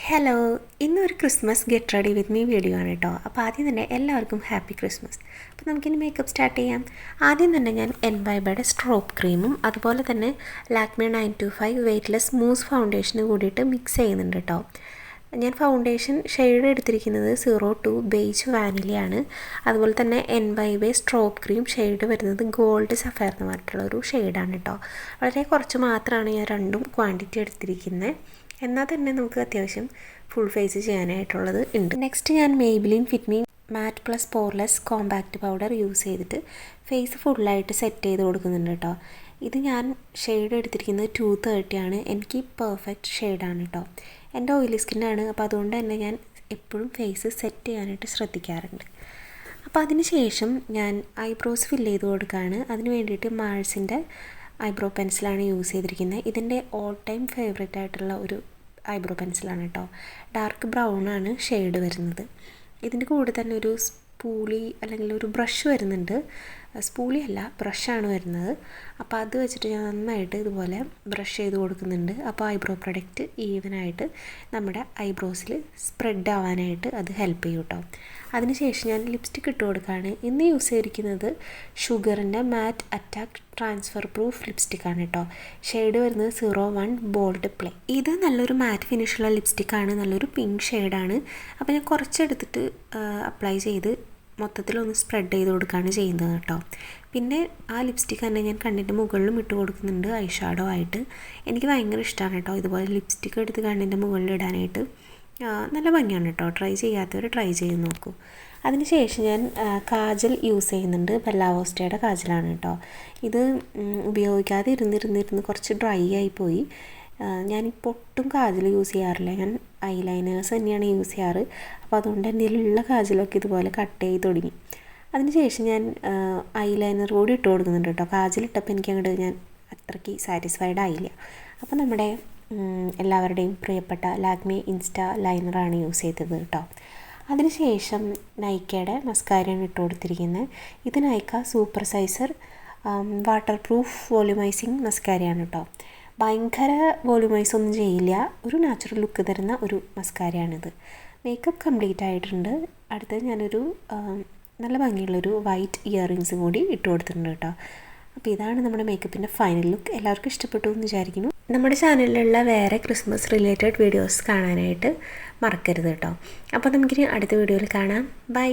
Hello, ഇന്നൊരു Christmas get ready with me video ആണ് കേട്ടോ. അപ്പോൾ ആദ്യം തന്നെ എല്ലാവർക്കും ഹാപ്പി ക്രിസ്മസ്. അപ്പോൾ നമുക്കിനി മേക്കപ്പ് സ്റ്റാർട്ട് ചെയ്യാം. ആദ്യം തന്നെ ഞാൻ NYBയുടെ സ്ട്രോപ്പ് ക്രീമും അതുപോലെ തന്നെ ലാക്മേ 925 വെയ്റ്റ്ലെസ് മൂസ് ഫൗണ്ടേഷന് കൂടിയിട്ട് മിക്സ് ചെയ്യുന്നുണ്ട് കേട്ടോ. ഞാൻ ഫൗണ്ടേഷൻ ഷെയ്ഡ് എടുത്തിരിക്കുന്നത് 02 ബേജ് വാനിലയാണ്. അതുപോലെ തന്നെ NYB സ്ട്രോപ്പ് ക്രീം ഷെയ്ഡ് വരുന്നത് ഗോൾഡ് സഫയർ എന്ന് പറഞ്ഞിട്ടുള്ളൊരു ഷെയ്ഡാണ് കേട്ടോ. വളരെ കുറച്ച് മാത്രമാണ് ഞാൻ രണ്ടും ക്വാണ്ടിറ്റി എടുത്തിരിക്കുന്നത്. എന്നാൽ തന്നെ നമുക്ക് അത്യാവശ്യം ഫുൾ ഫേസ് ചെയ്യാനായിട്ടുള്ളത് ഉണ്ട്. നെക്സ്റ്റ് ഞാൻ മെയ്ബിലിൻ ഫിറ്റ്മി മാറ്റ് plus poreless compact powder use ചെയ്തിട്ട് ഫേസ് ഫുള്ളായിട്ട് സെറ്റ് ചെയ്ത് കൊടുക്കുന്നുണ്ട് കേട്ടോ. ഇത് ഞാൻ ഷെയ്ഡ് എടുത്തിരിക്കുന്നത് 230 ആണ്. എനിക്ക് പെർഫെക്റ്റ് ഷെയ്ഡാണ് കേട്ടോ. എൻ്റെ ഓയിലി സ്കിന്നാണ്, അപ്പോൾ അതുകൊണ്ട് തന്നെ ഞാൻ എപ്പോഴും ഫേസ് സെറ്റ് ചെയ്യാനായിട്ട് ശ്രദ്ധിക്കാറുണ്ട്. അപ്പോൾ അതിന് ശേഷം ഞാൻ ഐബ്രോസ് ഫില്ല് ചെയ്ത് കൊടുക്കുകയാണ്. അതിന് വേണ്ടിയിട്ട് മാഴ്സിൻ്റെ ഐബ്രോ പെൻസിലാണ് യൂസ് ചെയ്തിരിക്കുന്നത്. ഇതിൻ്റെ ഓൾ ടൈം ഫേവറേറ്റ് ആയിട്ടുള്ള ഒരു ഐബ്രോ പെൻസിലാണ് കേട്ടോ. ഡാർക്ക് ബ്രൗൺ ആണ് ഷെയ്ഡ് വരുന്നത്. ഇതിൻ്റെ കൂടെ തന്നെ ഒരു സ്പൂളി അല്ലെങ്കിൽ ഒരു ബ്രഷ് വരുന്നുണ്ട്. സ്പൂളി അല്ല, ബ്രഷാണ് വരുന്നത്. അപ്പോൾ അത് വെച്ചിട്ട് ഞാൻ നന്നായിട്ട് ഇതുപോലെ ബ്രഷ് ചെയ്ത് കൊടുക്കുന്നുണ്ട്. അപ്പോൾ ഐബ്രോ പ്രൊഡക്റ്റ് ഈവനായിട്ട് നമ്മുടെ ഐബ്രോസിൽ സ്പ്രെഡ് ആവാനായിട്ട് അത് ഹെൽപ്പ് ചെയ്യും കേട്ടോ. അതിനുശേഷം ഞാൻ ലിപ്സ്റ്റിക്ക് ഇട്ട് കൊടുക്കുകയാണ്. ഇന്ന് യൂസ് ചെയ്തിരിക്കുന്നത് ഷുഗറിൻ്റെ മാറ്റ് അറ്റാക്ക് ട്രാൻസ്ഫർ പ്രൂഫ് ലിപ്സ്റ്റിക്കാണ് കേട്ടോ. ഷെയ്ഡ് വരുന്നത് 01 ബോൾഡ് പ്ലേ. ഇത് നല്ലൊരു മാറ്റ് ഫിനിഷുള്ള ലിപ്സ്റ്റിക്കാണ്, നല്ലൊരു പിങ്ക് ഷെയ്ഡാണ്. അപ്പോൾ ഞാൻ കുറച്ചെടുത്തിട്ട് അപ്ലൈ ചെയ്ത് മൊത്തത്തിലൊന്ന് സ്പ്രെഡ് ചെയ്ത് കൊടുക്കുകയാണ് ചെയ്യുന്നത് കേട്ടോ. പിന്നെ ആ ലിപ്സ്റ്റിക്ക് തന്നെ ഞാൻ കണ്ണിൻ്റെ മുകളിലും ഇട്ട് കൊടുക്കുന്നുണ്ട് ഐ ഷാഡോ ആയിട്ട്. എനിക്ക് ഭയങ്കര ഇഷ്ടമാണ് കേട്ടോ ഇതുപോലെ ലിപ്സ്റ്റിക്ക് എടുത്ത് കണ്ണിൻ്റെ മുകളിൽ ഇടാനായിട്ട്. നല്ല ഭംഗിയാണ് കേട്ടോ. ട്രൈ ചെയ്യാത്തവർ ട്രൈ ചെയ്ത് നോക്കൂ. അതിനുശേഷം ഞാൻ കാജൽ യൂസ് ചെയ്യുന്നുണ്ട്. ബെല്ലാവോസ്റ്റയുടെ കാജലാണ് കേട്ടോ. ഇത് ഉപയോഗിക്കാതെ ഇരുന്നിരുന്നിരുന്ന് കുറച്ച് ഡ്രൈ ആയിപ്പോയി. ഞാനിപ്പോൾ ഒട്ടും കാജൽ യൂസ് ചെയ്യാറില്ല. ഞാൻ ഐലൈനേഴ്സ് തന്നെയാണ് യൂസ് ചെയ്യാറ്. അപ്പോൾ അതുകൊണ്ട് എൻ്റെ കയ്യിലുള്ള കാജലൊക്കെ ഇതുപോലെ കട്ട് ചെയ്ത് തുടങ്ങി. അതിനുശേഷം ഞാൻ ഐലൈനർ കൂടി ഇട്ട് കൊടുക്കുന്നുണ്ട് കേട്ടോ. കാജലിട്ടപ്പോൾ എനിക്ക് അങ്ങോട്ട് ഞാൻ അത്രയ്ക്ക് സാറ്റിസ്ഫൈഡ് ആയില്ല. അപ്പോൾ നമ്മുടെ എല്ലാവരുടെയും പ്രിയപ്പെട്ട ലാക്മേ ഇൻസ്റ്റാ ലൈനറാണ് യൂസ് ചെയ്തത് കേട്ടോ. അതിനുശേഷം നൈക്കയുടെ മസ്കാരയാണ് ഇട്ട് കൊടുത്തിരിക്കുന്നത്. ഇത് Nykaa super sizer waterproof volumising മസ്കാരയാണ് കേട്ടോ. ഭയങ്കര വോളിമൈസ് ഒന്നും ചെയ്യില്ല, ഒരു നാച്ചുറൽ ലുക്ക് തരുന്ന ഒരു മസ്കാരയാണിത്. മേക്കപ്പ് കംപ്ലീറ്റ് ആയിട്ടുണ്ട്. അടുത്തത് ഞാനൊരു നല്ല ഭംഗിയുള്ളൊരു വൈറ്റ് ഇയറിങ്സും കൂടി ഇട്ട് കൊടുത്തിട്ടുണ്ട് കേട്ടോ. അപ്പോൾ ഇതാണ് നമ്മുടെ മേക്കപ്പിൻ്റെ ഫൈനൽ ലുക്ക്. എല്ലാവർക്കും ഇഷ്ടപ്പെട്ടു എന്ന് വിചാരിക്കുന്നു. നമ്മുടെ ചാനലിലുള്ള വേറെ ക്രിസ്മസ് റിലേറ്റഡ് വീഡിയോസ് കാണാനായിട്ട് മറക്കരുത് കേട്ടോ. അപ്പോൾ നമുക്കിനി അടുത്ത വീഡിയോയിൽ കാണാം. ബൈ.